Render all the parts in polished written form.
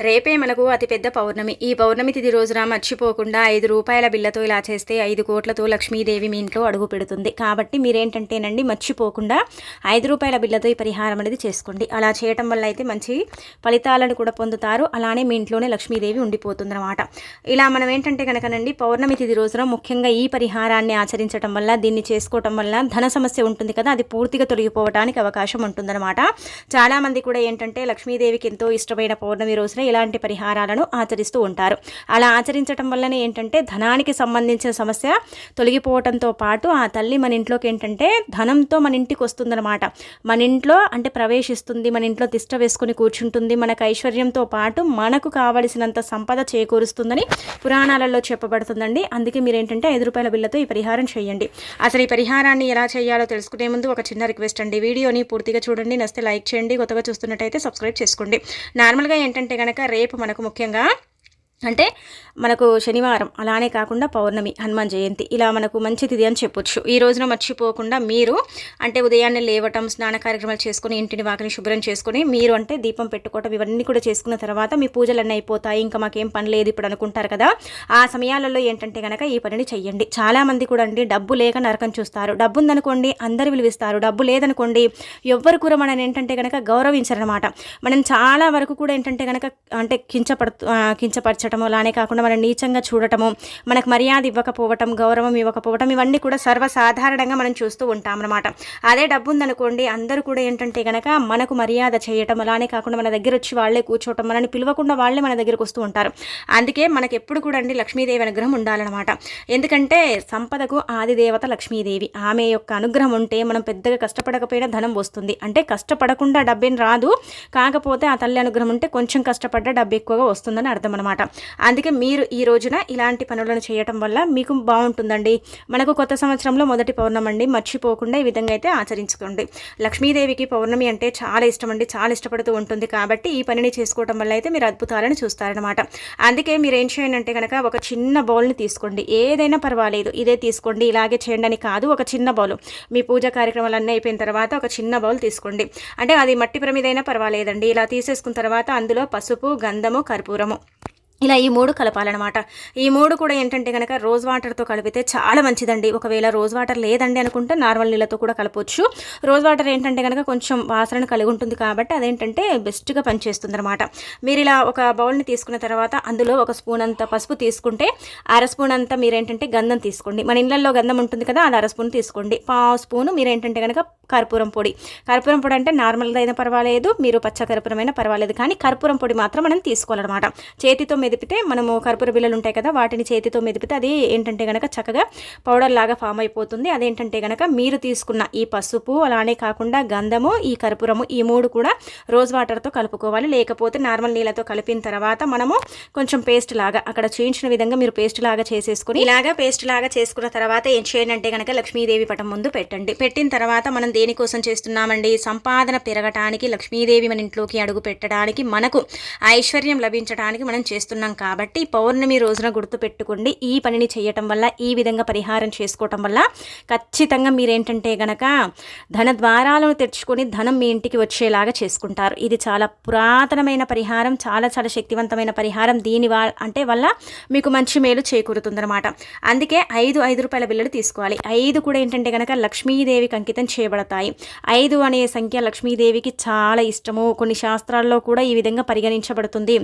రేపే మనకు అతిపెద్ద పౌర్ణమి. ఈ పౌర్ణమి తిథి రోజున మర్చిపోకుండా రూ. 5 బిళ్ళతో ఇలా చేస్తే 5 కోట్లతో లక్ష్మీదేవి మీ ఇంట్లో అడుగు పెడుతుంది. కాబట్టి మీరేంటంటేనండి మర్చిపోకుండా రూ. 5 బిళ్ళతో ఈ పరిహారం అనేది చేసుకోండి. అలా చేయటం వల్ల అయితే మంచి ఫలితాలను కూడా పొందుతారు. అలానే మీ ఇంట్లోనే లక్ష్మీదేవి ఉండిపోతుందన్నమాట. ఇలా మనం ఏంటంటే కనుకనండి పౌర్ణమి తిథి రోజున ముఖ్యంగా ఈ పరిహారాన్ని ఆచరించడం వల్ల, దీన్ని చేసుకోవటం వల్ల ధన సమస్య ఉంటుంది కదా, అది పూర్తిగా తొలగిపోవడానికి అవకాశం ఉంటుందన్నమాట. చాలామంది కూడా ఏంటంటే లక్ష్మీదేవికి ఎంతో ఇష్టమైన పౌర్ణమి రోజున ఇలాంటి పరిహారాలను ఆచరిస్తూ ఉంటారు. అలా ఆచరించడం వల్లనే ఏంటంటే ధనానికి సంబంధించిన సమస్య తొలగిపోవడంతో పాటు ఆ తల్లి మన ఇంట్లోకి ఏంటంటే ధనంతో మన ఇంటికి వస్తుందన్నమాట. మన ఇంట్లో అంటే ప్రవేశిస్తుంది, మన ఇంట్లో తిష్ట వేసుకుని కూర్చుంటుంది, మనకు ఐశ్వర్యంతో పాటు మనకు కావలసినంత సంపద చేకూరుస్తుందని పురాణాలలో చెప్పబడుతుందండి. అందుకే మీరు ఏంటంటే రూ. 5 బిళ్ళతో ఈ పరిహారం చేయండి. అసలు ఈ పరిహారాన్ని ఎలా చేయాలో తెలుసుకునే ముందు ఒక చిన్న రిక్వెస్ట్ అండి. వీడియోని పూర్తిగా చూడండి, నచ్చితే లైక్ చేయండి, కొత్తగా చూస్తున్నట్టయితే సబ్స్క్రైబ్ చేసుకోండి. నార్మల్గా ఏంటంటే కనుక రేపు మనకు ముఖ్యంగా అంటే మనకు శనివారం, అలానే కాకుండా పౌర్ణమి, హనుమాన్ జయంతి, ఇలా మనకు మంచి తిథి అని చెప్పొచ్చు. ఈ రోజున మర్చిపోకుండా మీరు అంటే ఉదయాన్నే లేవటం, స్నాన కార్యక్రమాలు చేసుకుని, ఇంటిని వాకిని శుభ్రం చేసుకుని, మీరు అంటే దీపం పెట్టుకోవటం, ఇవన్నీ కూడా చేసుకున్న తర్వాత మీ పూజలన్నీ అయిపోతాయి, ఇంకా మాకేం పని లేదు ఇప్పుడు అనుకుంటారు కదా. ఆ సమయాలలో ఏంటంటే కనుక ఈ పనిని చెయ్యండి. చాలామంది కూడా అండి డబ్బు లేక నరకం చూస్తారు. డబ్బు ఉందనుకోండి అందరు విలువిస్తారు, డబ్బు లేదనుకోండి ఎవ్వరు కూడా మనం ఏంటంటే కనుక గౌరవించరనమాట. మనం చాలా వరకు కూడా ఏంటంటే కనుక అంటే కించపరచడం, అలానే కాకుండా మనం నీచంగా చూడటము, మనకు మర్యాద ఇవ్వకపోవటం, గౌరవం ఇవ్వకపోవటం, ఇవన్నీ కూడా సర్వసాధారణంగా మనం చూస్తూ ఉంటాం అన్నమాట. అదే డబ్బు ఉందనుకోండి అందరూ కూడా ఏంటంటే కనుక మనకు మర్యాద చేయటం, అలానే కాకుండా మన దగ్గర వచ్చి వాళ్ళే కూర్చోవటం, మనని పిలవకుండా వాళ్ళే మన దగ్గరకు వస్తూ ఉంటారు. అందుకే మనకు ఎప్పుడు కూడా అండి లక్ష్మీదేవి అనుగ్రహం ఉండాలన్నమాట. ఎందుకంటే సంపదకు ఆది దేవత లక్ష్మీదేవి. ఆమె యొక్క అనుగ్రహం ఉంటే మనం పెద్దగా కష్టపడకపోయినా ధనం వస్తుంది. అంటే కష్టపడకుండా డబ్బేం రాదు, కాకపోతే ఆ తల్లి అనుగ్రహం ఉంటే కొంచెం కష్టపడ్డ డబ్బు ఎక్కువగా వస్తుందని అర్థం అనమాట. అందుకే మీరు ఈ రోజున ఇలాంటి పనులను చేయటం వల్ల మీకు బాగుంటుందండి. మనకు కొత్త సంవత్సరంలో మొదటి పౌర్ణమి అండి, మర్చిపోకుండా ఈ విధంగా అయితే ఆచరించుకోండి. లక్ష్మీదేవికి పౌర్ణమి అంటే చాలా ఇష్టం అండి, చాలా ఇష్టపడుతూ ఉంటుంది. కాబట్టి ఈ పనిని చేసుకోవడం వల్ల అయితే మీరు అద్భుతాలను చూస్తారనమాట. అందుకే మీరు ఏం చేయండి అంటే కనుక ఒక చిన్న బౌల్ని తీసుకోండి, ఏదైనా పర్వాలేదు, ఇదే తీసుకోండి, ఇలాగే చేయండి అని కాదు, ఒక చిన్న బౌల్. మీ పూజా కార్యక్రమాలు అన్నీ అయిపోయిన తర్వాత ఒక చిన్న బౌల్ తీసుకోండి. అంటే అది మట్టి ప్రమిదైనా పర్వాలేదండి. ఇలా తీసేసుకున్న తర్వాత అందులో పసుపు, గంధము, కర్పూరము, ఇలా ఈ 3 కలపాలన్నమాట. ఈ 3 కూడా ఏంటంటే కనుక రోజ్ వాటర్తో కలిపితే చాలా మంచిదండి. ఒకవేళ రోజ్ వాటర్ లేదండి అనుకుంటే నార్మల్ నీళ్ళతో కూడా కలపవచ్చు. రోజ్ వాటర్ ఏంటంటే కనుక కొంచెం వాసన కలిగి ఉంటుంది కాబట్టి అదేంటంటే బెస్ట్గా పనిచేస్తుంది అనమాట. మీరు ఇలా ఒక బౌల్ని తీసుకున్న తర్వాత అందులో ఒక స్పూన్ అంత పసుపు తీసుకుంటే, అర స్పూన్ అంతా మీరేంటంటే గంధం తీసుకోండి. మన ఇళ్ళల్లో గంధం ఉంటుంది కదా, అది అర స్పూన్ తీసుకోండి. పావు స్పూను మీరేంటంటే కనుక కర్పూరం పొడి. కర్పూరం పొడి అంటే నార్మల్గా అయినా పర్వాలేదు, మీరు పచ్చ కర్పూరం అయినా పర్వాలేదు, కానీ కర్పూరం పొడి మాత్రం మనం తీసుకోవాలన్నమాట. చేతితో మెదిపితే మనము కర్పూర బిళ్ళలు ఉంటాయి కదా, వాటిని చేతితో మెదిపితే అది ఏంటంటే కనుక చక్కగా పౌడర్ లాగా ఫామ్ అయిపోతుంది. అదేంటంటే కనుక మీరు తీసుకున్న ఈ పసుపు, అలానే కాకుండా గంధము, ఈ కర్పూరము, ఈ 3 కూడా రోజ్ వాటర్తో కలుపుకోవాలి. లేకపోతే నార్మల్ నీళ్ళతో కలిపిన తర్వాత మనము కొంచెం పేస్ట్ లాగా అక్కడ చేయించిన విధంగా మీరు పేస్ట్ లాగా చేసేసుకుని, ఇలాగా పేస్ట్ లాగా చేసుకున్న తర్వాత ఏం చేయండి అంటే కనుక లక్ష్మీదేవి పటం ముందు పెట్టండి. పెట్టిన తర్వాత మనం దేనికోసం చేస్తున్నామండి, సంపాదన పెరగటానికి, లక్ష్మీదేవి మన ఇంట్లోకి అడుగు పెట్టడానికి, మనకు ఐశ్వర్యం లభించడానికి మనం చేస్తున్నాం. కాబట్టి పౌర్ణమి రోజున గుర్తుపెట్టుకోండి, ఈ పనిని చేయటం వల్ల, ఈ విధంగా పరిహారం చేసుకోవటం వల్ల ఖచ్చితంగా మీరేంటంటే గనక ధన ద్వారాలను తెచ్చుకొని ధనం మీ ఇంటికి వచ్చేలాగా చేసుకుంటారు. ఇది చాలా పురాతనమైన పరిహారం, చాలా చాలా శక్తివంతమైన పరిహారం. దీని వల్ల మీకు మంచి మేలు చేకూరుతుందన్నమాట. అందుకే 5 రూపాయల బిళ్ళలు తీసుకోవాలి. 5 కూడా ఏంటంటే కనుక లక్ష్మీదేవికి అంకితం చేయబడతాయి. 5 అనే సంఖ్య లక్ష్మీదేవికి చాలా ఇష్టము. కొన్ని శాస్త్రాల్లో కూడా ఈ విధంగా పరిగణించబడుతుంది.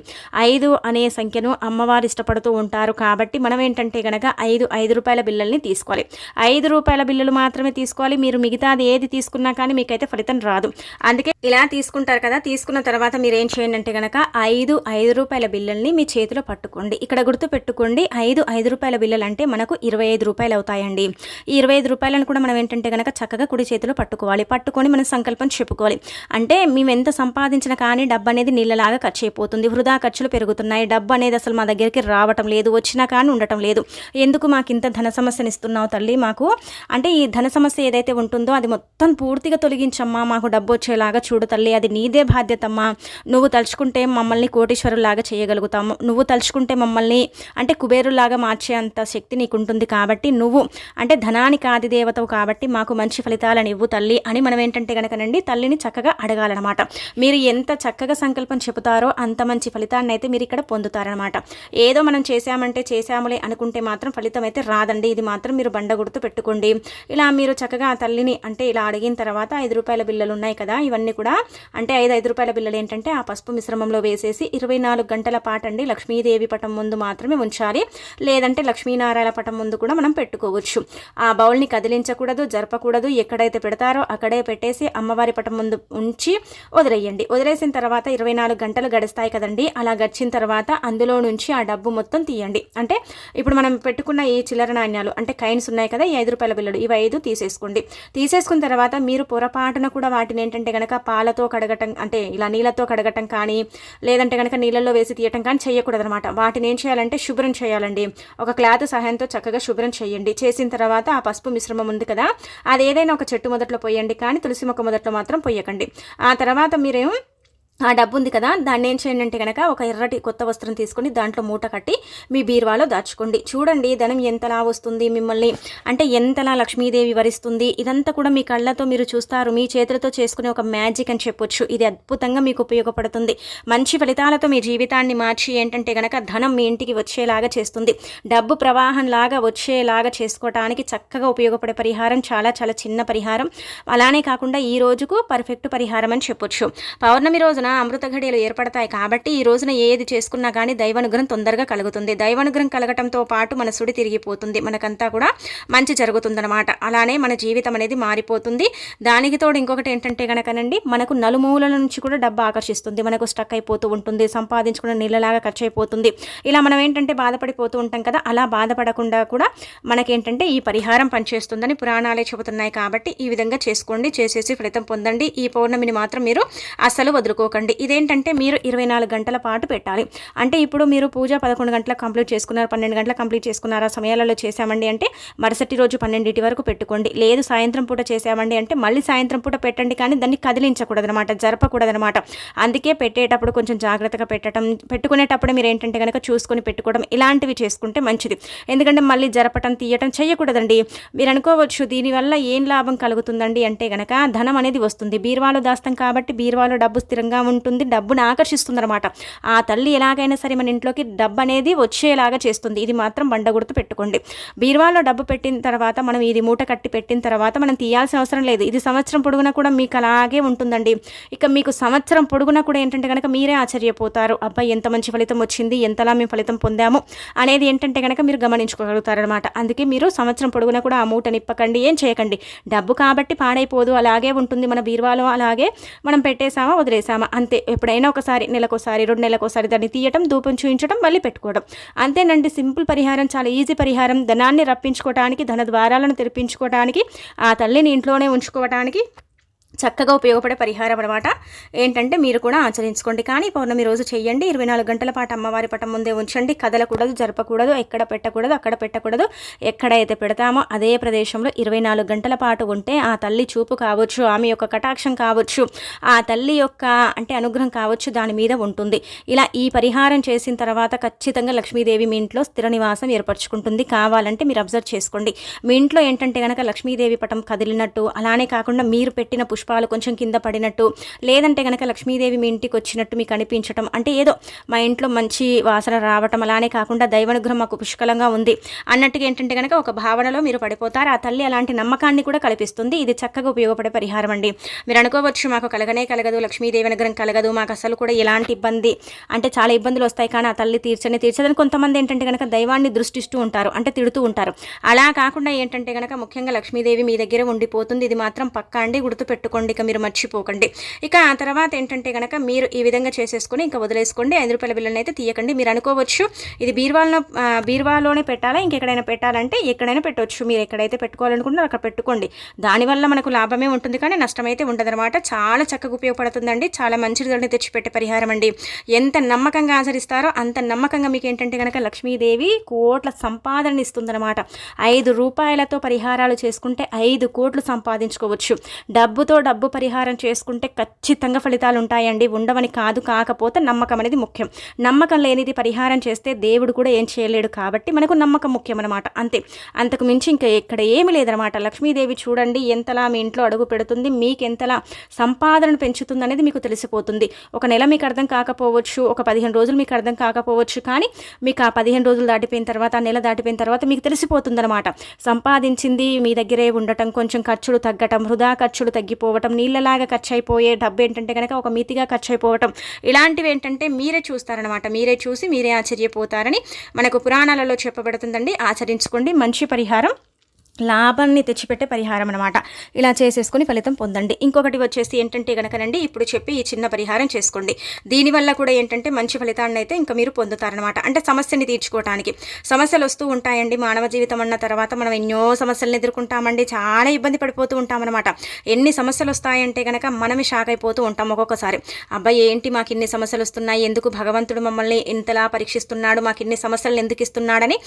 5 అనే సంఖ్యను అమ్మవారు ఇష్టపడుతూ ఉంటారు. కాబట్టి మనం ఏంటంటే కనుక 5 రూపాయల బిళ్ళల్ని తీసుకోవాలి. 5 రూపాయల బిళ్ళలు మాత్రమే తీసుకోవాలి. మీరు మిగతాది ఏది తీసుకున్నా కానీ మీకైతే ఫలితం రాదు. అందుకే ఇలా తీసుకుంటారు కదా, తీసుకున్న తర్వాత మీరు ఏం చేయండి అంటే కనుక 5 రూపాయల బిళ్ళల్ని మీ చేతిలో పట్టుకోండి. ఇక్కడ గుర్తు పెట్టుకోండి, 5 రూపాయల బిళ్ళలు అంటే మనకు 25 రూపాయలు అవుతాయండి. ఈ 25 రూపాయలను కూడా మనం ఏంటంటే కనుక చక్కగా కుడి చేతిలో పట్టుకోవాలి. పట్టుకొని మనం సంకల్పం చెప్పుకోవాలి. అంటే మేము ఎంత సంపాదించినా కానీ డబ్బు అనేది నీళ్ళలాగా ఖర్చు అయిపోతుంది, వృధా ఖర్చులు పెరుగుతున్నాయి, డబ్బు అనేది అసలు మా దగ్గరికి రావటం లేదు, వచ్చినా కానీ ఉండటం లేదు, ఎందుకు మాకు ఇంత ధన సమస్యను ఇస్తున్నావు తల్లి, మాకు అంటే ఈ ధన సమస్య ఏదైతే ఉంటుందో అది మొత్తం పూర్తిగా తొలగించమ్మా, మాకు డబ్బు వచ్చేలాగా చూడు తల్లి, అది నీదే బాధ్యతమ్మా, నువ్వు తలుచుకుంటే మమ్మల్ని కోటీశ్వరులాగా చేయగలుగుతాము, నువ్వు తలుచుకుంటే మమ్మల్ని అంటే కుబేరులాగా మార్చే అంత శక్తి నీకు ఉంటుంది. కాబట్టి నువ్వు అంటే ధనానికి ఆది దేవతవు కాబట్టి మాకు మంచి ఫలితాలను ఇవ్వు తల్లి తల్లి అని మనం ఏంటంటే కనుకనండి తల్లిని చక్కగా అడగాలన్నమాట. మీరు ఎంత చక్కగా సంకల్పం చెబుతారో అంత మంచి ఫలితాన్ని అయితే మీరు ఇక్కడ పొందుతారనమాట. ఏదో మనం చేశాములే అనుకుంటే మాత్రం ఫలితం అయితే రాదండి. ఇది మాత్రం మీరు బండ గుర్తు పెట్టుకోండి. ఇలా మీరు చక్కగా ఆ తల్లిని అంటే ఇలా అడిగిన తర్వాత 5 రూపాయల బిళ్ళలు ఉన్నాయి కదా, ఇవన్నీ కూడా అంటే 5 రూపాయల బిళ్ళలు ఏంటంటే ఆ పసుపు మిశ్రమంలో వేసేసి 24 గంటల పాటండి లక్ష్మీదేవి పటం ముందు మాత్రమే ఉంచాలి. లేదంటే లక్ష్మీనారాయణ పటం ముందు కూడా మనం పెట్టుకోవచ్చు. ఆ బౌల్ని కదిలించకూడదు, జరపకూడదు. ఎక్కడైతే పెడతారో అక్కడే పెట్టేసి అమ్మవారి పటం ముందు ఉంచి వదిలేయండి. వదిలేసిన తర్వాత 24 గంటలు గడుస్తాయి కదండి. అలా గడిచిన తర్వాత అందులో నుంచి ఆ డబ్బు మొత్తం తీయండి. అంటే ఇప్పుడు మనం పెట్టుకున్న ఈ చిల్లర నాణ్యాలు అంటే కైన్స్ ఉన్నాయి కదా, ఈ 5 రూపాయల బిళ్ళలు, ఇవి 5 తీసేసుకోండి. తీసేసుకున్న తర్వాత మీరు పొరపాటున కూడా వాటిని ఏంటంటే కనుక పాలతో కడగటం అంటే ఇలా నీళ్ళతో కడగటం కానీ లేదంటే కనుక నీళ్ళల్లో వేసి తీయటం కానీ చేయకూడదు అనమాట. వాటిని ఏం చేయాలంటే శుభ్రం చేయాలండి. ఒక క్లాత్ సహాయంతో చక్కగా శుభ్రం చేయండి. చేసిన తర్వాత ఆ పసుపు మిశ్రమం ఉంది కదా, అది ఏదైనా ఒక చెట్టు మొదట్లో పోయండి, కానీ తులసి మొక్క మొదట్లో మాత్రం పోయకండి. ఆ తర్వాత మీరేం ఆ డబ్బు ఉంది కదా, దాన్ని ఏం చేయండి అంటే కనుక ఒక ఎర్రటి కొత్త వస్త్రం తీసుకొని దాంట్లో మూట కట్టి మీ బీరువాలో దాచుకోండి. చూడండి ధనం ఎంతలా వస్తుంది, మిమ్మల్ని అంటే ఎంతలా లక్ష్మీదేవి వరిస్తుంది. ఇదంతా కూడా మీ కళ్ళతో మీరు చూస్తారు. మీ చేతులతో చేసుకునే ఒక మ్యాజిక్ అని చెప్పొచ్చు. ఇది అద్భుతంగా మీకు ఉపయోగపడుతుంది. మంచి ఫలితాలతో మీ జీవితాన్ని మార్చి ఏంటంటే కనుక ధనం మీ ఇంటికి వచ్చేలాగా చేస్తుంది. డబ్బు ప్రవాహంలాగా వచ్చేలాగా చేసుకోవటానికి చక్కగా ఉపయోగపడే పరిహారం చాలా చాలా చిన్న పరిహారం. అలానే కాకుండా ఈ రోజుకు పర్ఫెక్ట్ పరిహారం అని చెప్పొచ్చు. పౌర్ణమి రోజున అమృత ఘడియలు ఏర్పడతాయి కాబట్టి ఈ రోజున ఏది చేసుకున్నా కానీ దైవానుగ్రహం తొందరగా కలుగుతుంది. దైవానుగ్రహం కలగటంతో పాటు మన సుడి తిరిగిపోతుంది, మనకంతా కూడా మంచి జరుగుతుందన్నమాట. అలానే మన జీవితం అనేది మారిపోతుంది. దానికి తోడు ఇంకొకటి ఏంటంటే కనుకనండి మనకు నలుమూలల నుంచి కూడా డబ్బు ఆకర్షిస్తుంది. మనకు స్టక్ అయిపోతూ ఉంటుంది, సంపాదించుకున్న నీళ్ళలాగా ఖర్చు అయిపోతుంది. ఇలా మనం ఏంటంటే బాధపడిపోతూ ఉంటాం కదా, అలా బాధపడకుండా కూడా మనకేంటంటే ఈ పరిహారం పనిచేస్తుందని పురాణాలే చెబుతున్నాయి. కాబట్టి ఈ విధంగా చేసుకోండి, చేసేసి ఫలితం పొందండి. ఈ పౌర్ణమిని మాత్రం మీరు అస్సలు వదులుకోకండి. ఇదేంటంటే మీరు 24 గంటల పాటు పెట్టాలి. అంటే ఇప్పుడు మీరు పూజ 11 గంటలకు కంప్లీట్ చేసుకున్నారు, 12 గంటలకు కంప్లీట్ చేసుకున్నారు, ఆ సమయాలలో చేశామండి అంటే మరుసటి రోజు 12 వరకు పెట్టుకోండి. లేదు సాయంత్రం పూట చేశామండి అంటే మళ్ళీ సాయంత్రం పూట పెట్టండి, కానీ దాన్ని కదిలించకూడదనమాట, జరపకూడదనమాట. అందుకే పెట్టేటప్పుడు కొంచెం జాగ్రత్తగా పెట్టడం, పెట్టుకునేటప్పుడు మీరు ఏంటంటే కనుక చూసుకొని పెట్టుకోవడం, ఇలాంటివి చేసుకుంటే మంచిది. ఎందుకంటే మళ్ళీ జరపటం తీయటం చేయకూడదండి. మీరు అనుకోవచ్చు దీనివల్ల ఏం లాభం కలుగుతుందండి అంటే కనుక ధనం అనేది వస్తుంది. బీరువాలో దాస్తాం కాబట్టి బీరువాలో డబ్బు స్థిరంగా ఉంటుంది, డబ్బును ఆకర్షిస్తుంది అనమాట. ఆ తల్లి ఎలాగైనా సరే మన ఇంట్లోకి డబ్బు అనేది వచ్చేలాగా చేస్తుంది. ఇది మాత్రం బండ గుర్తు పెట్టుకోండి. బీరువాలో డబ్బు పెట్టిన తర్వాత మనం ఇది మూట కట్టి పెట్టిన తర్వాత మనం తీయాల్సిన అవసరం లేదు. ఇది సంవత్సరం పొడుగునా కూడా మీకు అలాగే ఉంటుందండి. ఇక మీకు సంవత్సరం పొడుగునా కూడా ఏంటంటే కనుక మీరే ఆశ్చర్యపోతారు. అబ్బాయి ఎంత మంచి ఫలితం వచ్చింది, ఎంతలా మేము ఫలితం పొందాము అనేది ఏంటంటే కనుక మీరు గమనించుకోగలుగుతారనమాట. అందుకే మీరు సంవత్సరం పొడుగునా కూడా ఆ మూట నిప్పకండి, ఏం చేయకండి. డబ్బు కాబట్టి పాడైపోదు, అలాగే ఉంటుంది మన బీరువాలో. అలాగే మనం పెట్టేసామా వదిలేసామా అంతే. ఎప్పుడైనా ఒకసారి, నెలకోసారి, 2 నెలలకోసారి దాన్ని తీయటం, ధూపం చూయించడం, మళ్ళీ పెట్టుకోవడం అంతేనండి. సింపుల్ పరిహారం, చాలా ఈజీ పరిహారం. ధనాన్ని రప్పించుకోవడానికి, ధన ద్వారాలను తెరిపించుకోవడానికి, ఆ తల్లిని ఇంట్లోనే ఉంచుకోవడానికి చక్కగా ఉపయోగపడే పరిహారం అనమాట. ఏంటంటే మీరు కూడా ఆచరించుకోండి. కానీ పౌర్ణమి రోజు చేయండి. 24 గంటల పాటు అమ్మవారి పటం ముందే ఉంచండి. కదలకూడదు, జరపకూడదు, ఎక్కడ పెట్టకూడదు, అక్కడ పెట్టకూడదు. ఎక్కడైతే పెడతామో అదే ప్రదేశంలో 24 గంటల పాటు ఉంటే ఆ తల్లి చూపు కావచ్చు, ఆమె యొక్క కటాక్షం కావచ్చు, ఆ తల్లి యొక్క అంటే అనుగ్రహం కావచ్చు దాని మీద ఉంటుంది. ఇలా ఈ పరిహారం చేసిన తర్వాత ఖచ్చితంగా లక్ష్మీదేవి మీ ఇంట్లో స్థిర నివాసం ఏర్పరచుకుంటుంది. కావాలంటే మీరు అబ్జర్వ్ చేసుకోండి. మీ ఇంట్లో ఏంటంటే కనుక లక్ష్మీదేవి పటం కదిలినట్టు, అలానే కాకుండా మీరు పెట్టిన పుష్పాలు కొంచెం కింద పడినట్టు, లేదంటే కనుక లక్ష్మీదేవి మీ ఇంటికి వచ్చినట్టు మీకు అనిపించటం, అంటే ఏదో మా ఇంట్లో మంచి వాసన రావటం, అలానే కాకుండా దైవానుగ్రహం మాకు పుష్కలంగా ఉంది అన్నట్టుగా ఏంటంటే కనుక ఒక భావనలో మీరు పడిపోతారు. ఆ తల్లి అలాంటి నమ్మకాన్ని కూడా కల్పిస్తుంది. ఇది చక్కగా ఉపయోగపడే పరిహారం అండి. మీరు అనుకోవచ్చు మాకు కలగనే కలగదు, లక్ష్మీదేవి అనుగ్రహం కలగదు, మాకు అసలు కూడా ఎలాంటి ఇబ్బంది అంటే చాలా ఇబ్బందులు వస్తాయి, కానీ ఆ తల్లి తీర్చదని కొంతమంది ఏంటంటే కనుక దైవాన్ని దృష్టిస్తూ ఉంటారు, అంటే తిడుతూ ఉంటారు. అలా కాకుండా ఏంటంటే కనుక ముఖ్యంగా లక్ష్మీదేవి మీ దగ్గర ఉండిపోతుంది. ఇది మాత్రం పక్కా అండి, గుర్తుపెట్టుకోండి, ఇక మీరు మర్చిపోకండి. ఇక ఆ తర్వాత ఏంటంటే కనుక మీరు ఈ విధంగా చేసేసుకొని ఇంకా వదిలేసుకోండి. 5 రూపాయల బిల్లని అయితే తీయకండి. మీరు అనుకోవచ్చు ఇది బీరువాలోనే పెట్టాలా, ఇంకెక్కడైనా పెట్టాలంటే ఎక్కడైనా పెట్టవచ్చు. మీరు ఎక్కడైతే పెట్టుకోవాలనుకుంటున్నారో అక్కడ పెట్టుకోండి. దానివల్ల మనకు లాభమే ఉంటుంది, కానీ నష్టమైతే ఉండదన్నమాట. చాలా చక్కగా ఉపయోగపడుతుందండి. చాలా మంచి రిజల్ట్ని తెచ్చిపెట్టే పరిహారం అండి. ఎంత నమ్మకంగా ఆచరిస్తారో అంత నమ్మకంగా మీకు ఏంటంటే కనుక లక్ష్మీదేవి కోట్ల సంపాదన ఇస్తుందన్నమాట. 5 రూపాయలతో పరిహారాలు చేసుకుంటే 5 కోట్లు సంపాదించుకోవచ్చు. డబ్బుతో డబ్బు పరిహారం చేసుకుంటే ఖచ్చితంగా ఫలితాలు ఉంటాయండి, ఉండవని కాదు. కాకపోతే నమ్మకం అనేది ముఖ్యం. నమ్మకం లేనిది పరిహారం చేస్తే దేవుడు కూడా ఏం చేయలేడు. కాబట్టి మనకు నమ్మకం ముఖ్యం అనమాట, అంతే. అంతకు మించి ఇంకా ఇక్కడ ఏమి లేదనమాట. లక్ష్మీదేవి చూడండి ఎంతలా మీ ఇంట్లో అడుగు పెడుతుంది, మీకు ఎంతలా సంపాదన పెంచుతుంది అనేది మీకు తెలిసిపోతుంది. ఒక నెల మీకు అర్థం కాకపోవచ్చు, ఒక 15 రోజులు మీకు అర్థం కాకపోవచ్చు, కానీ మీకు ఆ 15 రోజులు దాటిపోయిన తర్వాత, ఆ నెల దాటిపోయిన తర్వాత మీకు తెలిసిపోతుంది అనమాట. సంపాదించింది మీ దగ్గరే ఉండటం, కొంచెం ఖర్చులు తగ్గటం, వృధా ఖర్చులు తగ్గిపోవటం, నీళ్ళలాగా ఖర్చు అయిపోయే డబ్బు ఏంటంటే కనుక ఒక మితిగా ఖర్చు అయిపోవటం, ఇలాంటివి ఏంటంటే మీరే చూస్తారనమాట. మీరే చూసి మీరే ఆశ్చర్యపోతారని మనకు పురాణాలలో చెప్పబడుతుందండి. ఆచరించుకోండి, మంచి పరిహారం, లాభాన్ని తెచ్చిపెట్టే పరిహారం అనమాట. ఇలా చేసేసుకుని ఫలితం పొందండి. ఇంకొకటి వచ్చేసి ఏంటంటే కనుకనండి, ఇప్పుడు చెప్పి ఈ చిన్న పరిహారం చేసుకోండి. దీనివల్ల కూడా ఏంటంటే మంచి ఫలితాన్ని అయితే ఇంకా మీరు పొందుతారనమాట. అంటే సమస్యని తీర్చుకోవడానికి. సమస్యలు వస్తూ ఉంటాయండి మానవ జీవితం అన్న తర్వాత, మనం ఎన్నో సమస్యలను ఎదుర్కొంటామండి, చాలా ఇబ్బంది పడిపోతూ ఉంటామన్నమాట. ఎన్ని సమస్యలు వస్తాయంటే కనుక మనమే షాక్ అయిపోతూ ఉంటాం ఒక్కొక్కసారి. అబ్బాయి ఏంటి మాకు ఇన్ని సమస్యలు వస్తున్నాయి, ఎందుకు భగవంతుడు మమ్మల్ని ఇంతలా పరీక్షిస్తున్నాడు, మాకు ఇన్ని సమస్యలను ఎందుకు ఇస్తున్నాడని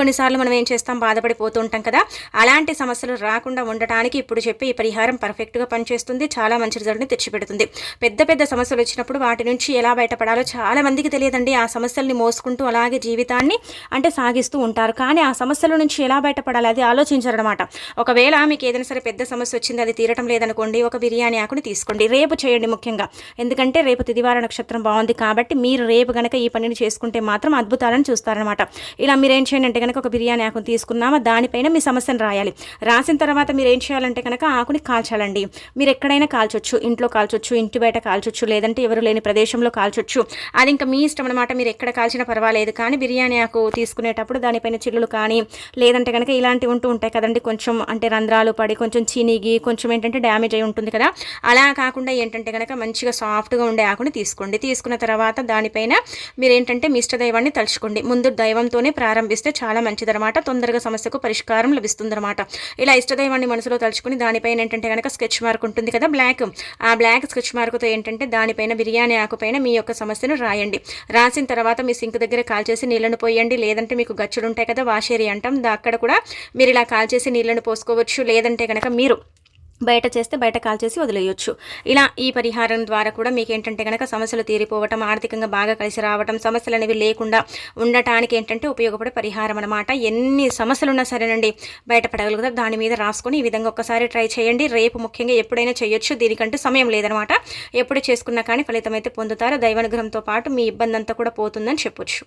కొన్నిసార్లు మనం ఏం చేస్తాం, బాధపడిపోతూ ఉంటాం కదా. అలాంటి సమస్యలు రాకుండా ఉండటానికి ఇప్పుడు చెప్పి ఈ పరిహారం పర్ఫెక్ట్గా పనిచేస్తుంది. చాలా మంచి రిజల్ట్ని తెచ్చిపెడుతుంది. పెద్ద పెద్ద సమస్యలు వచ్చినప్పుడు వాటి నుంచి ఎలా బయటపడాలో చాలా మందికి తెలియదండి. ఆ సమస్యల్ని మోసుకుంటూ అలాగే జీవితాన్ని అంటే సాగిస్తూ ఉంటారు. కానీ ఆ సమస్యల నుంచి ఎలా బయటపడాలి అది ఆలోచించారనమాట. ఒకవేళ మీకు ఏదైనా సరే పెద్ద సమస్య వచ్చింది, అది తీరటం లేదనుకోండి, ఒక బిర్యానీ ఆకుని తీసుకోండి. రేపు చేయండి ముఖ్యంగా, ఎందుకంటే రేపు తిదివార నక్షత్రం బాగుంది కాబట్టి మీరు రేపు కనుక ఈ పనిని చేసుకుంటే మాత్రం అద్భుతాలను చూస్తారనమాట. ఇలా మీరేం చేయండి అంటే కనుక ఒక బిర్యానీ ఆకుని తీసుకున్నామా, దానిపైన మీ సమస్యను రాయాలి. రాసిన తర్వాత మీరు ఏం చేయాలంటే కనుక ఆకుని కాల్చాలండి. మీరు ఎక్కడైనా కాల్చొచ్చు, ఇంట్లో కాల్చొచ్చు, ఇంటి బయట కాల్చొచ్చు, లేదంటే ఎవరు లేని ప్రదేశంలో కాల్చొచ్చు. అది ఇంకా మీ ఇష్టం అనమాట. మీరు ఎక్కడ కాల్చినా పర్వాలేదు. కానీ బిర్యానీ ఆకు తీసుకునేటప్పుడు దానిపైన చిల్లులు కానీ లేదంటే కనుక ఇలాంటివి ఉంటూ ఉంటాయి కదండి, కొంచెం అంటే రంధ్రాలు పడి కొంచెం చినిగి కొంచెం ఏంటంటే డ్యామేజ్ అయి ఉంటుంది కదా. అలా కాకుండా ఏంటంటే కనుక మంచిగా సాఫ్ట్గా ఉండే ఆకుని తీసుకోండి. తీసుకున్న తర్వాత దానిపైన మీరు ఏంటంటే మీ ఇష్ట దైవాన్ని తలుచుకోండి. ముందు దైవంతోనే ప్రారంభిస్తే చాలా మంచిదన్నమాట. తొందరగా సమస్యకు పరిష్కారం లభిస్తుంది అనమాట. ఇలా ఇష్టదైవాన్ని మనసులో తలుచుకుని దానిపైన ఏంటంటే కనుక స్కెచ్ మార్క్ ఉంటుంది కదా బ్లాక్, ఆ బ్లాక్ స్కెచ్ మార్కుతో ఏంటంటే దానిపైన బిర్యానీ ఆకుపైన మీ యొక్క సమస్యను రాయండి. రాసిన తర్వాత మీ సింక్ దగ్గర కాల్చేసి నీళ్లను పోయండి. లేదంటే మీకు గచ్చులు ఉంటాయి కదా, వాషేరి అంటాం, అక్కడ కూడా మీరు ఇలా కాల్చేసి నీళ్లను పోసుకోవచ్చు. లేదంటే కనుక మీరు బయట చేస్తే బయట కాల్చేసి వదిలేయొచ్చు. ఇలా ఈ పరిహారం ద్వారా కూడా మీకు ఏంటంటే కనుక సమస్యలు తీరిపోవటం, ఆర్థికంగా బాగా కలిసి రావటం, సమస్యలు అనేవి లేకుండా ఉండటానికి ఏంటంటే ఉపయోగపడే పరిహారం అనమాట. ఎన్ని సమస్యలు ఉన్నా సరేనండి బయటపడగలుగుతారు. దాని మీద రాసుకొని ఈ విధంగా ఒక్కసారి ట్రై చేయండి. రేపు ముఖ్యంగా ఎప్పుడైనా చేయొచ్చు, దీనికంటే సమయం లేదనమాట. ఎప్పుడు చేసుకున్నా కానీ ఫలితం అయితే పొందుతారు. దైవానుగ్రహంతో పాటు మీ ఇబ్బంది అంతా కూడా పోతుందని చెప్పొచ్చు.